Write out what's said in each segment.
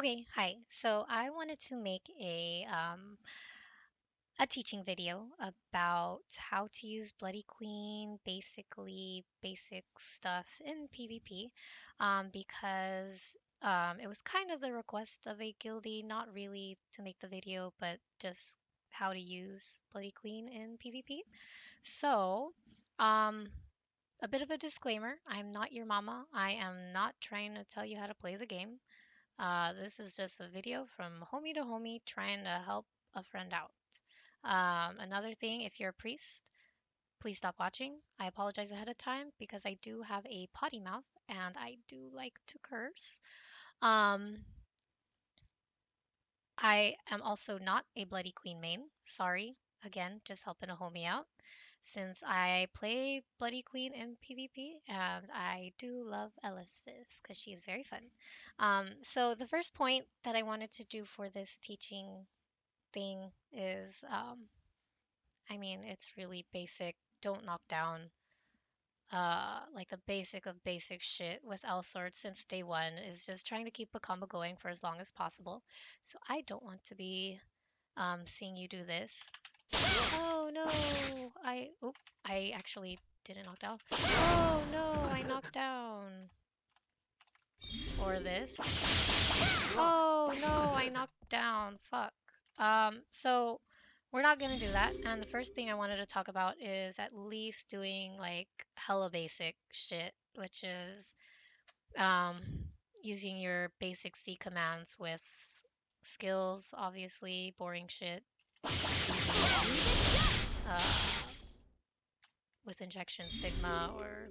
Okay, hi. So I wanted to make a teaching video about how to use Bloody Queen, basically basic stuff in PvP, because it was kind of the request of a guildie, not really to make the video, but just how to use Bloody Queen in PvP. So, um, a bit of a disclaimer, I'm not your mama. I am not trying to tell you how to play the game. This is just a video from homie to homie trying to help a friend out. Another thing, if you're a priest, please stop watching. I apologize ahead of time because I do have a potty mouth and I do like to curse. Um, I am also not a Bloody Queen main. Sorry. Again, just helping a homie out. Since I play Bloody Queen in PvP and I do love elesis because she is very fun. So the first point that I wanted to do for this teaching thing is, I mean, it's really basic. Don't knock down. Like the basic of basic shit with Elsword since day one is just trying to keep a combo going for as long as possible. So I don't want to be seeing you do this. Oh no, I actually didn't knock down. Oh no, I knocked down. Or this. Oh no, I knocked down. Fuck. So we're not gonna do that. And the first thing I wanted to talk about is at least doing like hella basic shit, which is um using your basic C commands with skills, obviously, boring shit. Uh, with injection stigma or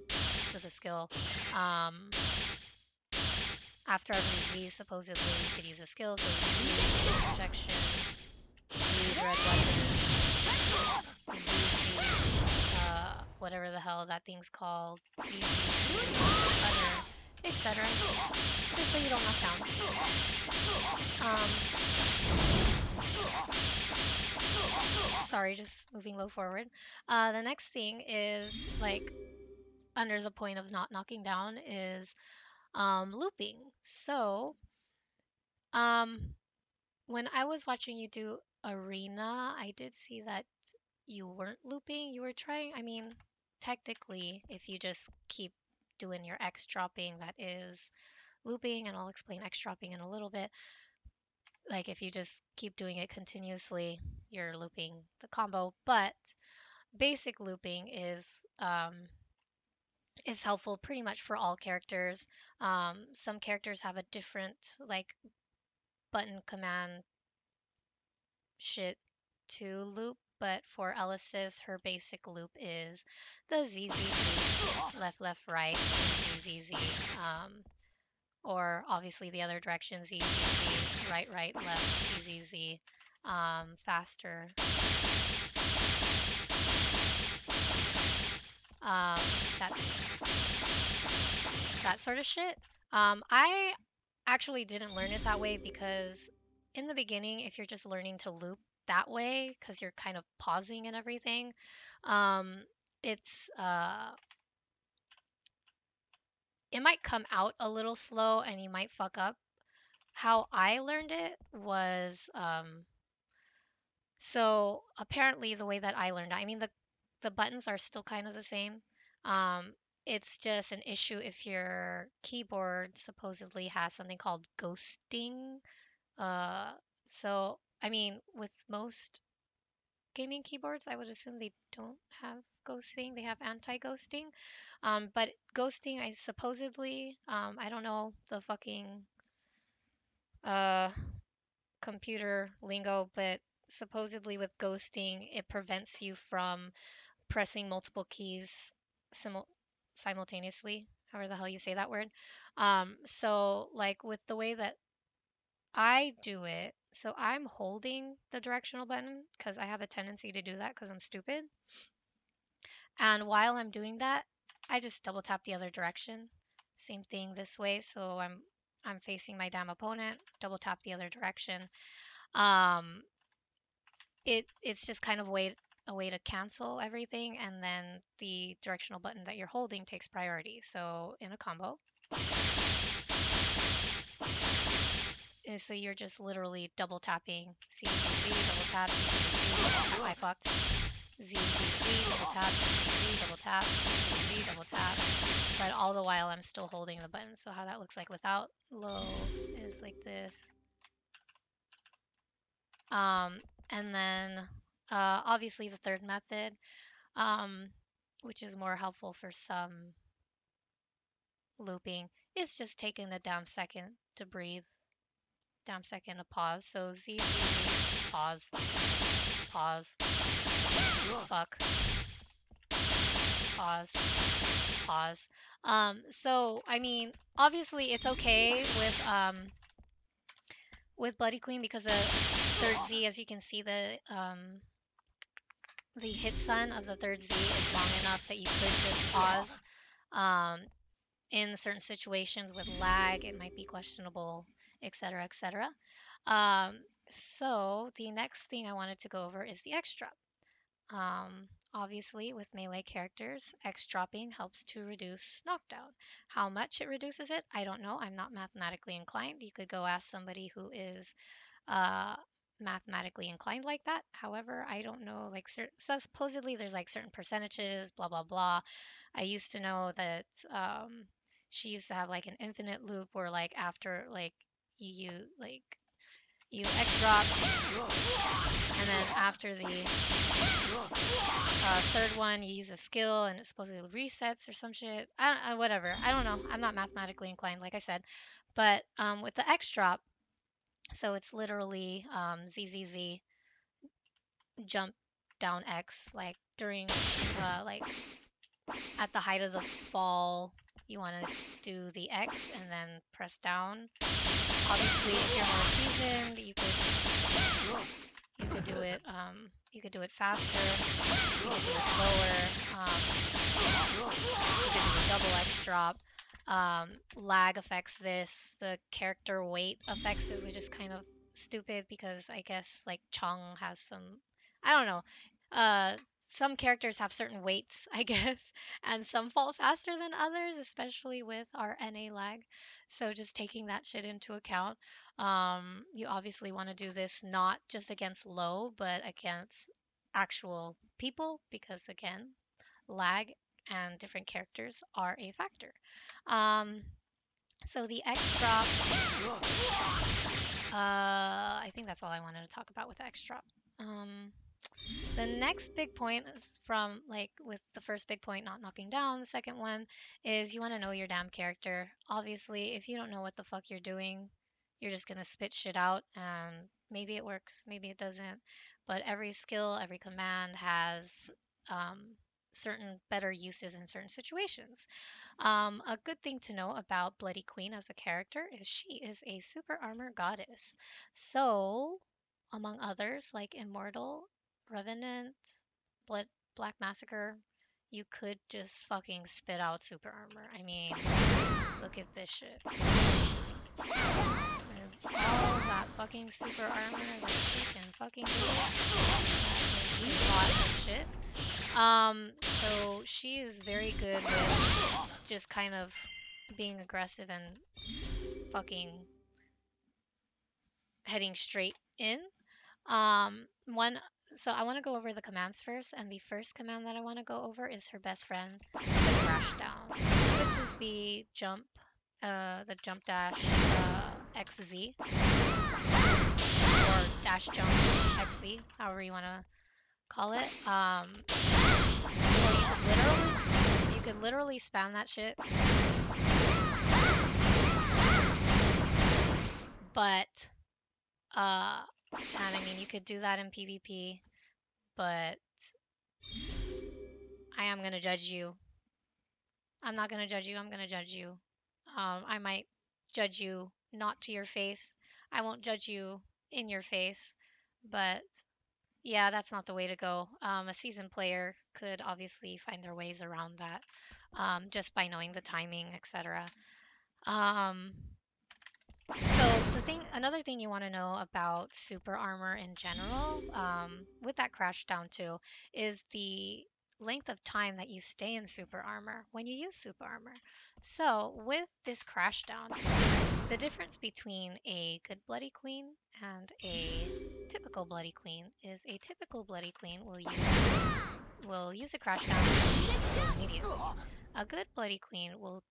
with a skill. Um, After every Z, supposedly you could use a skill, so Z, injection, Z, dread weapon, Z, whatever the hell that thing's called, Z, cutter, etc. Just so you don't knock down. Sorry, just moving low forward. The next thing is like under the point of not knocking down is looping. So, um, when I was watching you do arena, I did see that you weren't looping. You were trying, I mean, technically, if you just keep doing your X dropping, that is looping, and I'll explain X dropping in a little bit. Like if you just keep doing it continuously, you're looping the combo. But basic looping is helpful pretty much for all characters. Some characters have a different like button command shit to loop, but for Elesis, her basic loop is the ZZZ, left, left, right, ZZZ, or obviously the other direction, ZZZ, right, right, left, ZZZ, faster, um, that that sort of shit. I actually didn't learn it that way because in the beginning, if you're just learning to loop that way, because you're kind of pausing and everything, um, it's it might come out a little slow and you might fuck up. How I learned it was so apparently the way that I learned it, I mean the buttons are still kind of the same. Um, it's just an issue if your keyboard supposedly has something called ghosting. Uh, so I mean, with most gaming keyboards, I would assume they don't have ghosting. They have anti-ghosting. But ghosting, I supposedly, I don't know the fucking uh computer lingo, but supposedly with ghosting, it prevents you from pressing multiple keys simul simultaneously, however the hell you say that word. So like with the way that I do it, so I'm holding the directional button because I have a tendency to do that because I'm stupid. And while I'm doing that, I just double tap the other direction. Same thing this way, so I'm facing my damn opponent, double tap the other direction. Um, it's just kind of a way to cancel everything, and then the directional button that you're holding takes priority. So in a combo, So you're just literally double tapping Z, Z, Z, double tap, Z, Z, Z. I fucked. Z, Z, Z, double tap, Z, Z, Z, double tap, Z, Z, Z, double tap. But all the while I'm still holding the button. So how that looks like without Lowe is like this. And then obviously the third method, which is more helpful for some looping, is just taking a damn second to breathe, damn second to pause. So Z, Z, Z, pause, pause, fuck, pause, pause. So I mean, obviously it's okay with Bloody Queen because the third Z, as you can see, the hit stun of the third Z is long enough that you could just pause. In certain situations with lag, it might be questionable, etc., etc. So the next thing I wanted to go over is the X drop. Obviously, with melee characters, X dropping helps to reduce knockdown. How much it reduces it, I don't know. I'm not mathematically inclined. You could go ask somebody who is uh, mathematically inclined like that. However, I don't know. Like, supposedly there's like certain percentages, blah blah blah. I used to know that she used to have like an infinite loop where like after like you like you X drop, and then after the third one you use a skill and it supposedly resets or some shit. Whatever. I don't know. I'm not mathematically inclined, like I said. But with the X drop, so it's literally ZZZ jump down X, like during like at the height of the fall, you want to do the X and then press down. Obviously, if you're more seasoned, you could do it faster. You could do it slower. You could do a double X drop. Lag affects this. The character weight affects this, which is kind of stupid because I guess like Chung has some, I don't know. Some characters have certain weights, I guess, and some fall faster than others, especially with our NA lag. So just taking that shit into account. You obviously want to do this not just against Lowe, but against actual people because again, lag and different characters are a factor. Um, so the X drop, I think that's all I wanted to talk about with X drop. The next big point is from like with the first big point not knocking down, the second one is you want to know your damn character. Obviously, if you don't know what the fuck you're doing, you're just gonna spit shit out and maybe it works, maybe it doesn't. But every skill, every command has um, certain better uses in certain situations. A good thing to know about Bloody Queen as a character is she is a super armor goddess. So, among others like Immortal, Revenant, Blood, Black Massacre, you could just fucking spit out super armor. I mean, look at this shit. And all that fucking super armor that she can fucking do. That is a lot of shit. So she is very good with just kind of being aggressive and fucking heading straight in. One, so I want to go over the commands first, and the first command that I want to go over is her best friend, the crash down, which is the jump dash XZ, or dash jump XZ, however you want to call it. So you could literally spam that shit. But and I mean you could do that in PvP, but I am gonna judge you. I'm not gonna judge you, I'm gonna judge you. I might judge you not to your face. I won't judge you in your face, but yeah, that's not the way to go. A seasoned player could obviously find their ways around that just by knowing the timing, etc. Um, so another thing you want to know about super armor in general, with that crash down too, is the length of time that you stay in super armor when you use super armor. So with this crash down, the difference between a good Bloody Queen and a typical Bloody Queen is a typical Bloody Queen will use a crash down and use a skill immediately. A good Bloody Queen will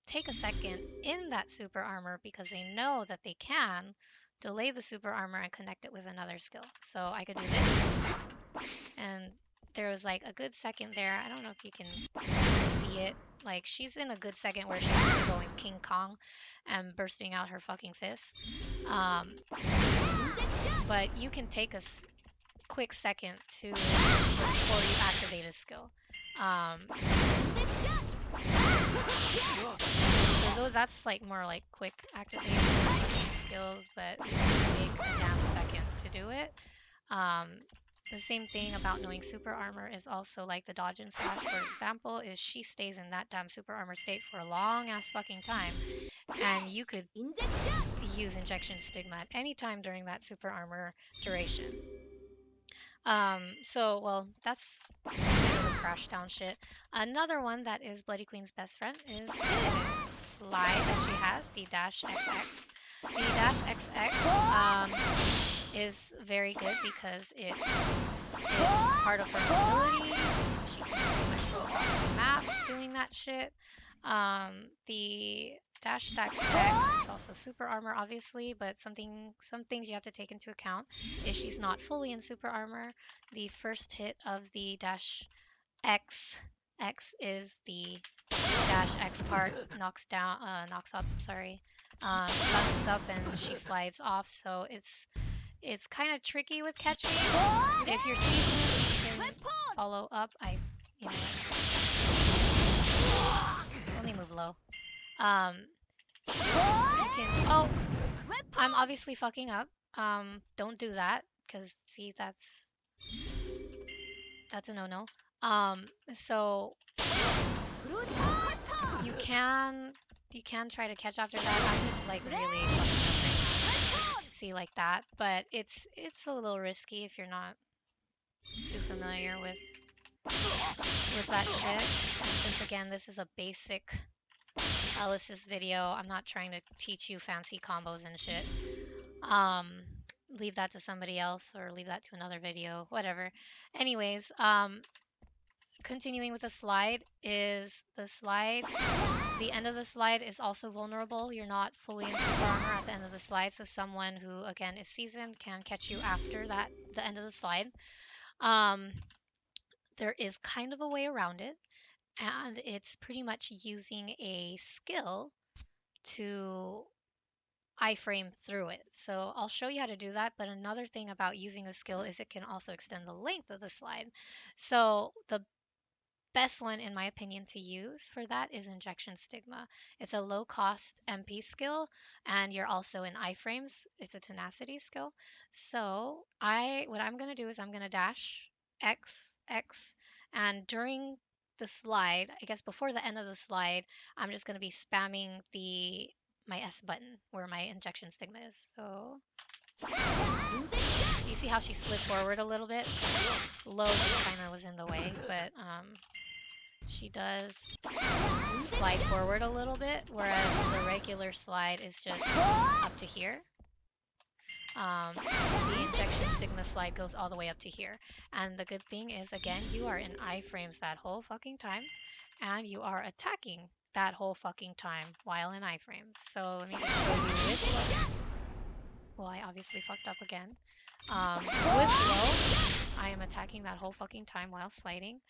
take a second in that super armor because they know that they can delay the super armor and connect it with another skill. So I could do this, and there was like a good second there. I don't know if you can see it. Like, she's in a good second where she's really going King Kong and bursting out her fucking fists. But you can take a quick second to before you activate a skill. So that's like more like quick activation skills, but you can take a damn second to do it. The same thing about knowing super armor is also like the dodge and slash, for example, is she stays in that damn super armor state for a long ass fucking time, and you could use injection stigma at any time during that super armor duration. Well, that's the crash down shit. Another one that is Bloody Queen's best friend is the slide that she has, the dash XX. The dash XX is very good because it's part of her mobility. She can pretty much go across the map doing that shit. The dash stacks X, it's also super armor obviously, but some things you have to take into account is she's not fully in super armor. The first hit of the dash X is the dash X part knocks up, and she slides off, so it's kind of tricky with catching. If you're seasoned, you can follow up. Let me move low. You can. Oh, I'm obviously fucking up. Don't do that, because see, that's a no-no. So you can try to catch after that. I'm just like really fucking up right now. See, like that, but it's a little risky if you're not too familiar with that shit. And since again this is a basic elesis video, I'm not trying to teach you fancy combos and shit. Leave that to somebody else or leave that to another video, whatever. Anyways, continuing with the slide, the end of the slide is also vulnerable. You're not fully in super armor at the end of the slide, so someone who again is seasoned can catch you after the end of the slide. There is kind of a way around it, and it's pretty much using a skill to iframe through it. So I'll show you how to do that, but another thing about using a skill is it can also extend the length of the slide. So the best one, in my opinion, to use for that is Injection Stigma. It's a low-cost MP skill, and you're also in iframes. It's a tenacity skill. So what I'm going to do is I'm going to dash X, X, and during the slide, I guess before the end of the slide, I'm just going to be spamming my S button where my Injection Stigma is. So you see how she slid forward a little bit? Lowe just kind of was in the way, but she does slide forward a little bit, whereas the regular slide is just up to here. The Injection Stigma slide goes all the way up to here. And the good thing is, again, you are in iframes that whole fucking time, and you are attacking that whole fucking time while in iframes. So let me just show you with Lowe. Well, I obviously fucked up again. With Lowe, I am attacking that whole fucking time while sliding.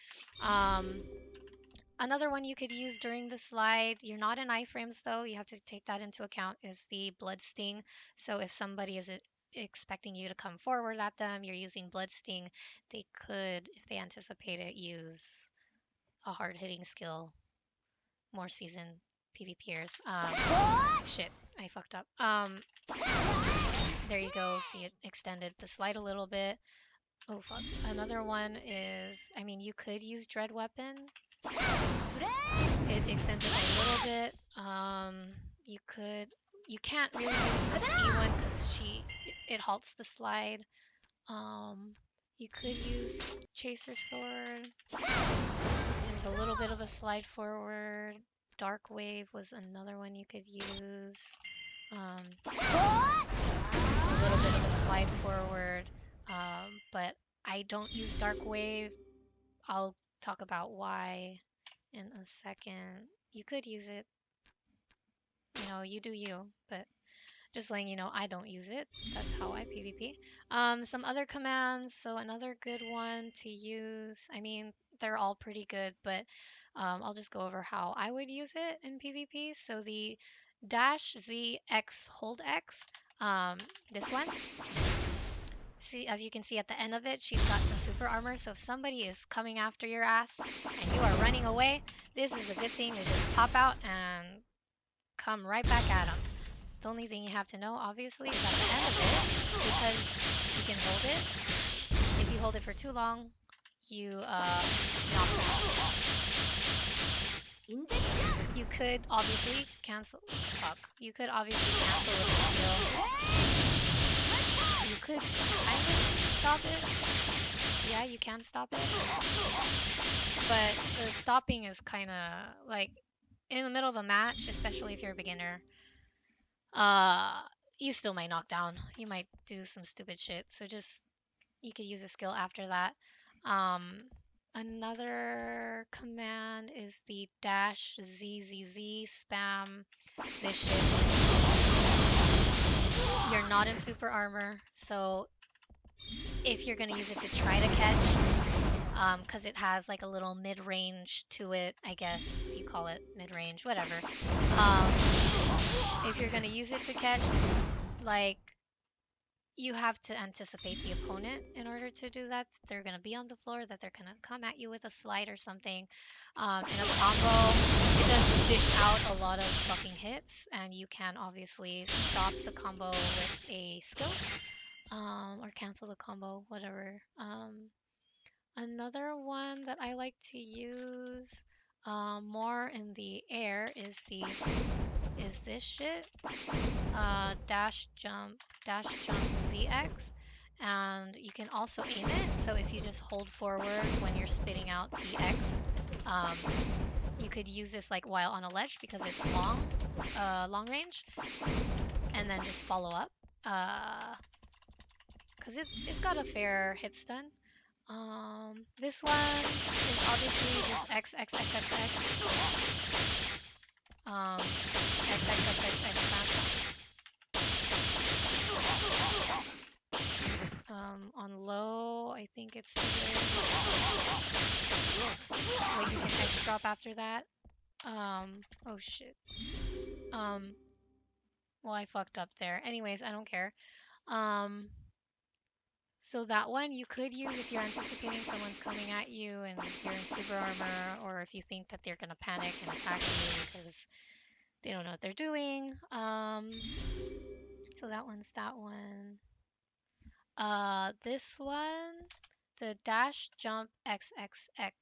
Another one you could use during the slide, you're not in iframes though, you have to take that into account, is the Blood Sting. So if somebody is expecting you to come forward at them, you're using Blood Sting, they could, if they anticipate it, use a hard-hitting skill. More seasoned PvPers. Shit, I fucked up. There you go, see it extended the slide a little bit. Oh fuck. Another one is, I mean, you could use Dread Weapon. It extends it a little bit. You can't really use this E1 because it halts the slide. You could use Chaser Sword. There's a little bit of a slide forward. Dark Wave was another one you could use. A little bit of a slide forward, but I don't use Dark Wave. I'll talk about why in a second. You could use it, you know, you do you, but just letting you know I don't use it. That's how I PvP. Some other commands. So another good one to use. I mean, they're all pretty good, but I'll just go over how I would use it in PvP. So the dash Z X hold X. This one. See, as you can see at the end of it, she's got some super armor. So if somebody is coming after your ass and you are running away, this is a good thing to just pop out and come right back at them. The only thing you have to know, obviously, is at the end of it, because you can hold it. If you hold it for too long, you knock them off. You could obviously cancel. Fuck. You could obviously cancel with a skill. You could kind of stop it. Yeah, you can stop it. But the stopping is kind of like in the middle of a match, especially if you're a beginner. You still might knock down. You might do some stupid shit. So just you could use a skill after that. Um, Another command is the dash ZZZ spam this shit. You're not in super armor, so if you're gonna use it to try to catch, because it has like a little mid-range to it, I guess if you call it mid-range, whatever. If you're gonna use it to catch, like you have to anticipate the opponent in order to do that. They're going to be on the floor, that they're going to come at you with a slide or something. In a combo, it does dish out a lot of fucking hits, and you can obviously stop the combo with a skill, or cancel the combo, whatever. Another one that I like to use more in the air is this shit. Dash jump ZX, and you can also aim it. So if you just hold forward when you're spitting out the X, you could use this like while on a ledge because it's long range, and then just follow up. Because it's got a fair hit stun. This one is obviously just X X X X X. X X X X X spam. On Lowe, I think it's wait, you can X drop after that. Oh shit. Well, I fucked up there. Anyways, I don't care. So that one you could use if you're anticipating someone's coming at you and you're in super armor, or if you think that they're gonna panic and attack you because they don't know what they're doing. So that one's that one. This one, the dash jump XXX.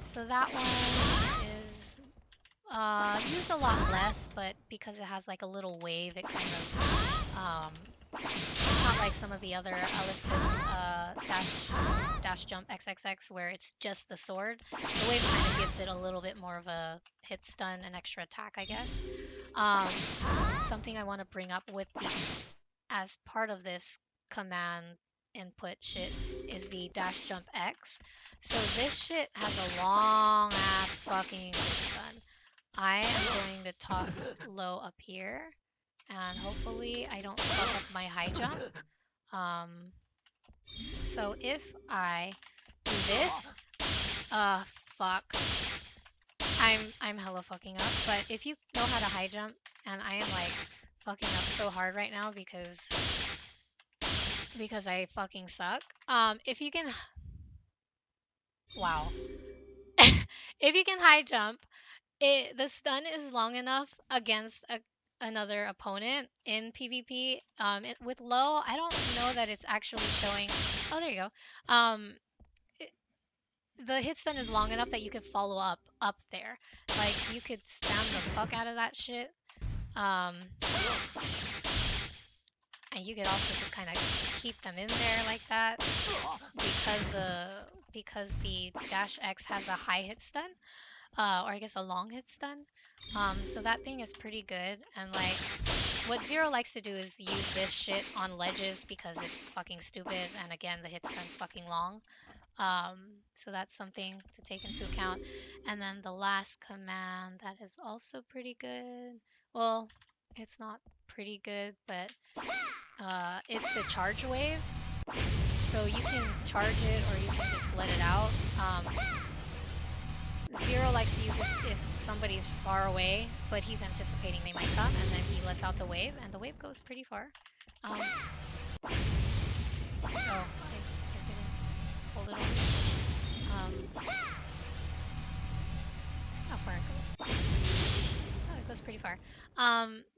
So that one is used a lot less, but because it has like a little wave, it kind of it's not like some of the other elesis dash jump XXX where it's just the sword. The wave kind of gives it a little bit more of a hit stun and extra attack, I guess. Something I want to bring up with the as part of this command input shit is the dash jump X. So this shit has a long ass fucking hit stun. I am going to toss Lowe up here, and hopefully I don't fuck up my high jump. So if I do this, fuck. I'm hella fucking up, but if you know how to high jump, and I am like fucking up so hard right now because I fucking suck. If you can, wow. If you can high jump, the stun is long enough against another opponent in PvP. With Lowe, I don't know that it's actually showing. Oh, there you go. The hit stun is long enough that you could follow up there. Like you could spam the fuck out of that shit. And you could also just kind of keep them in there like that because the dash X has a high hit stun. or I guess a long hit stun. So that thing is pretty good. And like, what Zero likes to do is use this shit on ledges because it's fucking stupid. And again, the hit stun's fucking long. Um, so that's something to take into account. And then the last command that is also pretty good. Well, it's not pretty good, but it's the charge wave. So you can charge it or you can just let it out. Zero likes to use this if somebody's far away, but he's anticipating they might come, and then he lets out the wave, and the wave goes pretty far. Oh, I guess I didn't hold it on. Let's see how far it goes. Oh, it goes pretty far.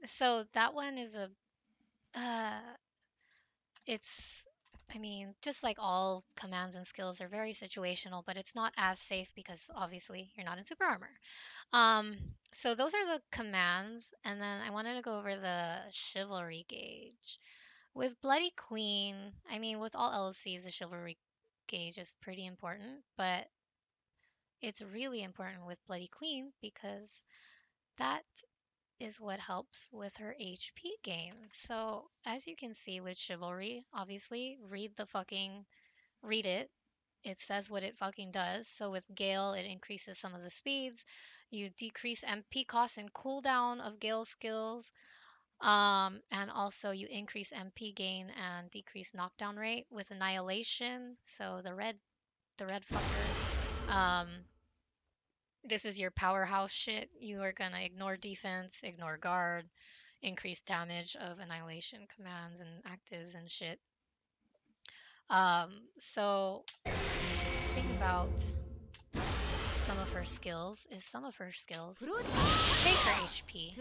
So that one is uh, it's, I mean, just like all commands and skills, they're very situational, but it's not as safe because obviously you're not in super armor. Um, so those are the commands, and then I wanted to go over the chivalry gauge. With Bloody Queen, I mean, with all LCs, the chivalry gauge is pretty important, but it's really important with Bloody Queen because that is what helps with her HP gain. So as you can see with chivalry, obviously, read it. It says what it fucking does. So with Gale, it increases some of the speeds. You decrease MP cost and cooldown of Gale skills. And also you increase MP gain and decrease knockdown rate with Annihilation. So the red fucker. This is your powerhouse shit. You are gonna ignore defense, ignore guard, increase damage of Annihilation commands and actives and shit. So the thing about some of her skills take her HP.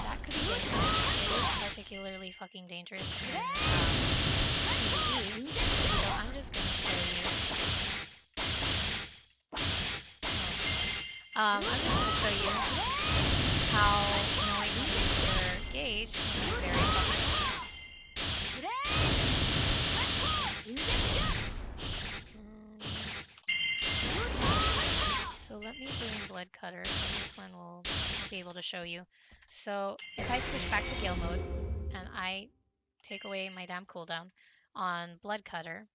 That could be dangerous. It is particularly fucking dangerous in PvE. So I'm just gonna show you. I'm just gonna show you how knowing how to use your gauge can be very fucking. So let me bring Blood Cutter, and this one will be able to show you. So if I switch back to Gale mode, and I take away my damn cooldown on Blood Cutter,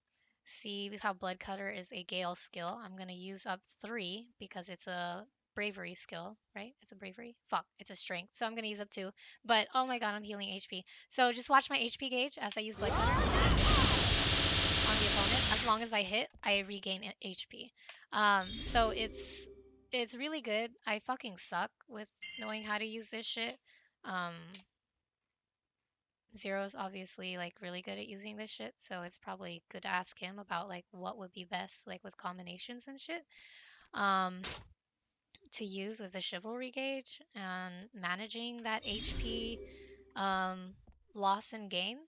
see how Blood Cutter is a Gale skill. I'm going to use up 3 because it's a bravery skill, right? It's a bravery? Fuck, it's a strength. So I'm going to use up 2. But oh my god, I'm healing HP. So just watch my HP gauge as I use Blood Cutter on the opponent. As long as I hit, I regain HP. So it's really good. I fucking suck with knowing how to use this shit. Um, Zero's obviously like really good at using this shit, so it's probably good to ask him about like what would be best like with combinations and shit. Um, to use with the chivalry gauge and managing that HP loss and gain.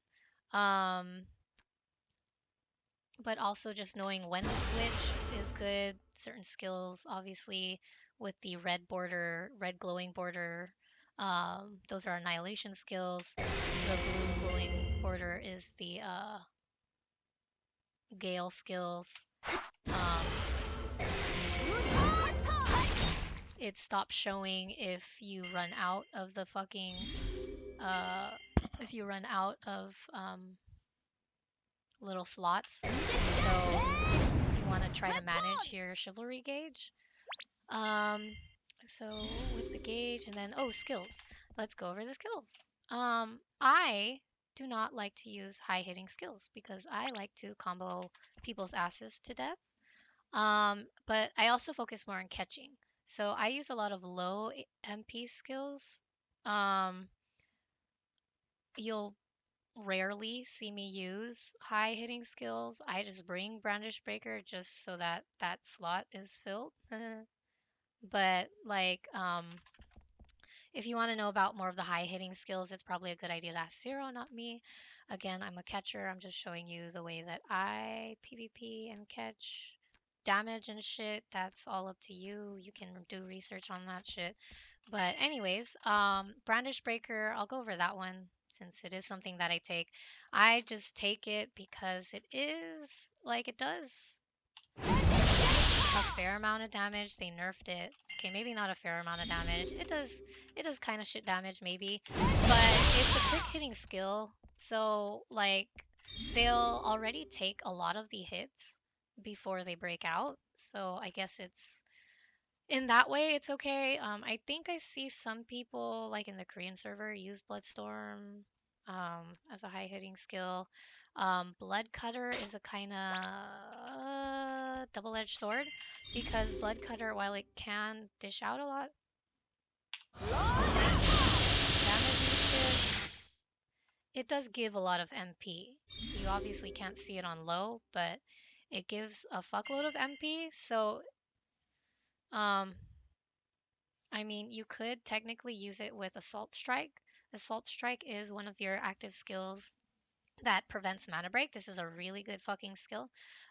Um, but also just knowing when to switch is good. Certain skills, obviously, with the red glowing border, those are annihilation skills. The blue glowing border is the gale skills. It stops showing if you run out of the fucking, if you run out of little slots. So you want to try to manage your chivalry gauge. So with the gauge and then, oh, skills. Let's go over the skills. I do not like to use high hitting skills because I like to combo people's asses to death. But I also focus more on catching. So I use a lot of low MP skills. You'll rarely see me use high hitting skills. I just bring Brandish Breaker just so that that slot is filled. But like, if you want to know about more of the high hitting skills, it's probably a good idea to ask Zero, not me. Again, I'm a catcher. I'm just showing you the way that I PvP and catch damage and shit. That's all up to you. You can do research on that shit. But anyways, Brandish Breaker, I'll go over that one since it is something that I take. I just take it because it is like it does a fair amount of damage. They nerfed it. Okay, maybe not a fair amount of damage. It does kind of shit damage maybe, but it's a quick hitting skill. So like they'll already take a lot of the hits before they break out. So I guess it's in that way it's okay. I think I see some people like in the Korean server use Bloodstorm as a high hitting skill. Blood Cutter is a kind of double-edged sword because Blood Cutter, while it can dish out a lot damage and shit, it does give a lot of MP. You obviously can't see it on Lowe, but it gives a fuckload of MP. So, um, I mean, you could technically use it with Assault Strike. Assault Strike is one of your active skills that prevents mana break. This is a really good fucking skill.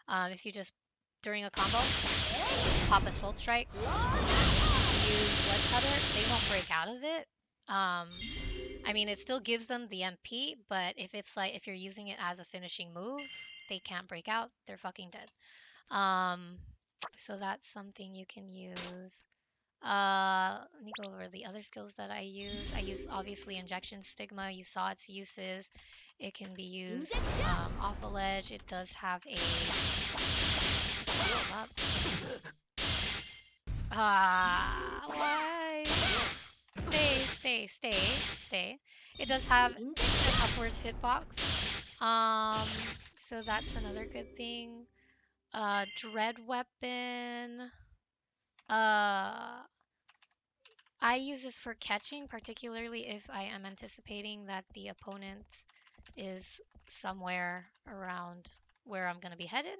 If you just, during a combo, pop Assault Strike, use Blood Cutter, they won't break out of it. I mean, it still gives them the MP, but if it's like, if you're using it as a finishing move, they can't break out. They're fucking dead. So that's something you can use. Let me go over the other skills that I use. I use obviously Injection Stigma. You saw its uses. It can be used off a ledge. It does have a. Why? Stay. It does have an upwards hitbox. So that's another good thing. Dread Weapon. I use this for catching, particularly if I am anticipating that the opponent is somewhere around where I'm going to be headed.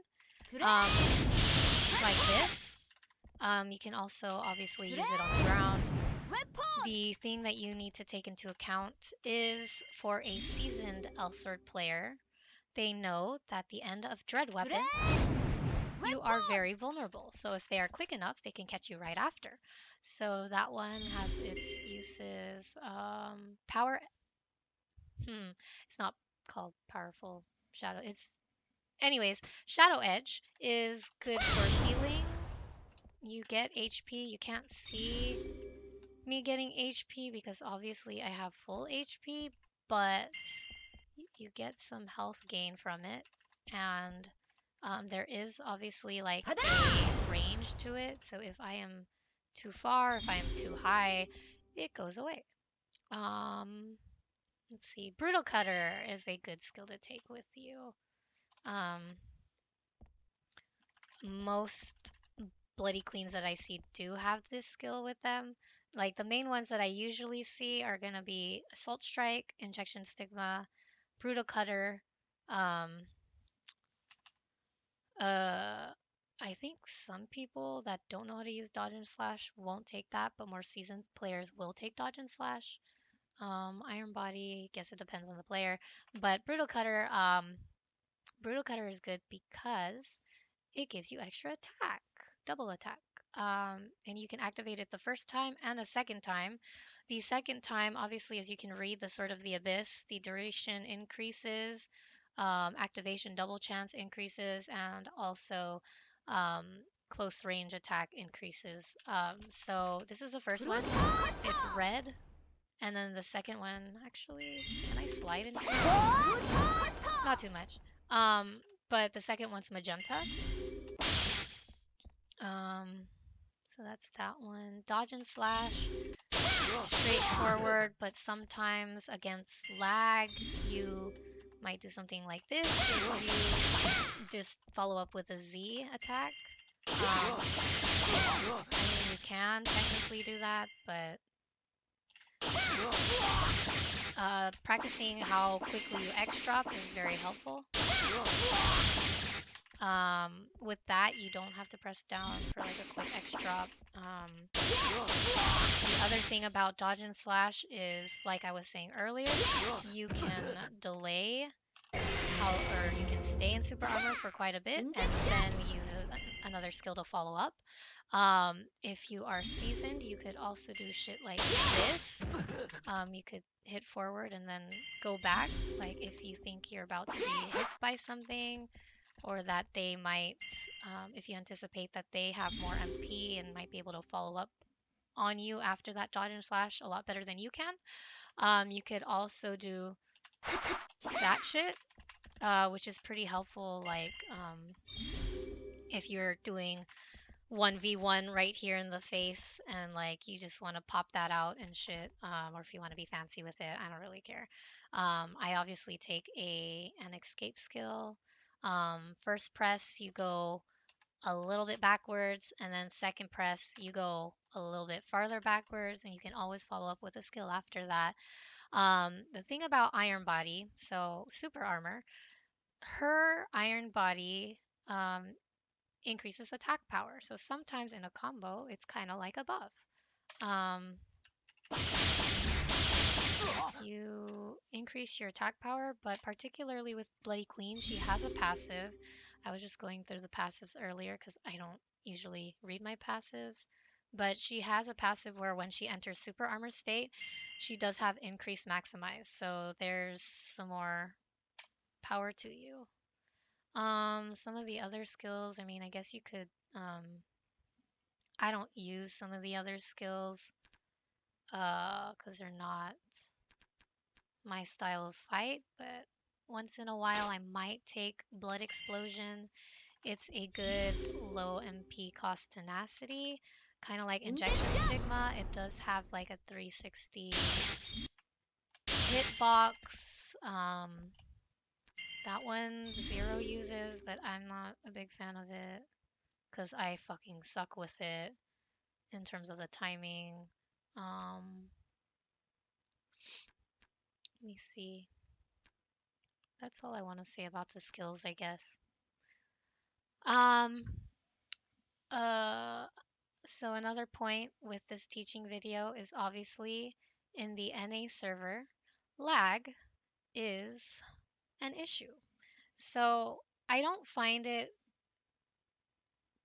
Like this. You can also obviously use it on the ground. The thing that you need to take into account is for a seasoned Elsword player, they know that the end of Dread Weapon, you are very vulnerable. So if they are quick enough, they can catch you right after. So that one has its uses. Power. It's not called Powerful Shadow. Anyways, Shadow Edge is good for healing. You get HP. You can't see me getting HP because obviously I have full HP, but you get some health gain from it. And there is obviously like a range to it. So if I am too far, if I am too high, it goes away. Let's see. Brutal Cutter is a good skill to take with you. Most Bloody Queens that I see do have this skill with them. Like the main ones that I usually see are gonna be Assault Strike, Injection Stigma, Brutal Cutter. I think some people that don't know how to use Dodge and Slash won't take that, but more seasoned players will take Dodge and Slash. Iron Body, guess it depends on the player. But Brutal Cutter is good because it gives you extra attack, double attack. And you can activate it the first time and a second time. The second time, obviously, as you can read the Sword of the Abyss, the duration increases, activation double chance increases, and also close range attack increases. So this is the first one. It's red. And then the second one, actually, can I slide into it? Not too much. But the second one's magenta. So that's that one. Dodge and slash, straightforward, but sometimes against lag, you might do something like this if you just follow up with a Z attack. I mean, you can technically do that, but practicing how quickly you X drop is very helpful. With that, you don't have to press down for like a quick X drop. The other thing about dodge and slash is, like I was saying earlier, you can delay or you can stay in super armor for quite a bit and then use another skill to follow up. If you are seasoned, you could also do shit like this. You could hit forward and then go back, like if you think you're about to be hit by something. or that they might, if you anticipate that they have more MP and might be able to follow up on you after that dodge and slash a lot better than you can. You could also do that shit, which is pretty helpful. Like, if you're doing 1v1 right here in the face and like you just want to pop that out and shit, or if you want to be fancy with it, I don't really care. I obviously take an escape skill. First press, you go a little bit backwards, and then second press, you go a little bit farther backwards, and you can always follow up with a skill after that. The thing about Iron Body, so super armor, her Iron Body increases attack power. So sometimes in a combo, it's kind of like a buff. Um, you increase your attack power, but particularly with Bloody Queen, she has a passive. I was just going through the passives earlier because I don't usually read my passives. But she has a passive where when she enters super armor state, she does have increased maximize. So there's some more power to you. Some of the other skills, I mean, I guess you could, I don't use some of the other skills, because they're not my style of fight, but once in a while I might take Blood Explosion. It's a good low MP cost tenacity, kind of like Injection Stigma. It does have like a 360 hitbox. That one Zero uses, but I'm not a big fan of it because I fucking suck with it in terms of the timing. Let me see. That's all I want to say about the skills, I guess. Um, uh, so another point with this teaching video is obviously in the NA server, lag is an issue. So I don't find it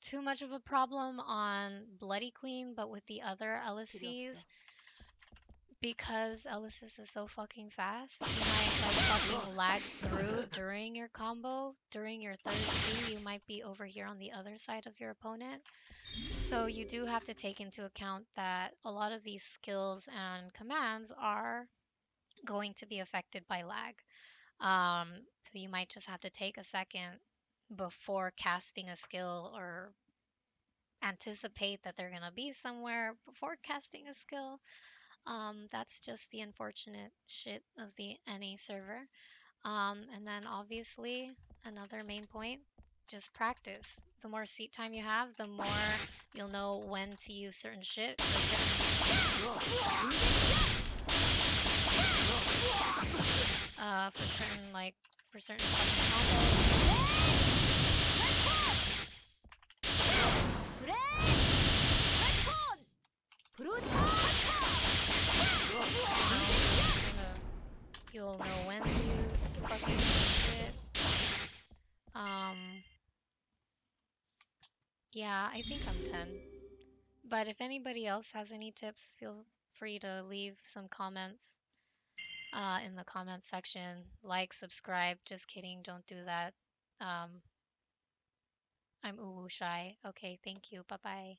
too much of a problem on Bloody Queen, but with the other LSCs, because elesis is so fucking fast, you might like fucking lag through during your combo. During your third C, you might be over here on the other side of your opponent. So you do have to take into account that a lot of these skills and commands are going to be affected by lag. So you might just have to take a second before casting a skill, or anticipate that they're going to be somewhere before casting a skill. That's just the unfortunate shit of the NA server. And then obviously another main point, just practice. The more seat time you have, the more you'll know when to use certain shit for certain fucking combos. You'll know when to use fucking shit. Yeah, I think I'm done. But if anybody else has any tips, feel free to leave some comments in the comment section. Like, subscribe. Just kidding, don't do that. I'm uwu shy. Okay, thank you. Bye bye.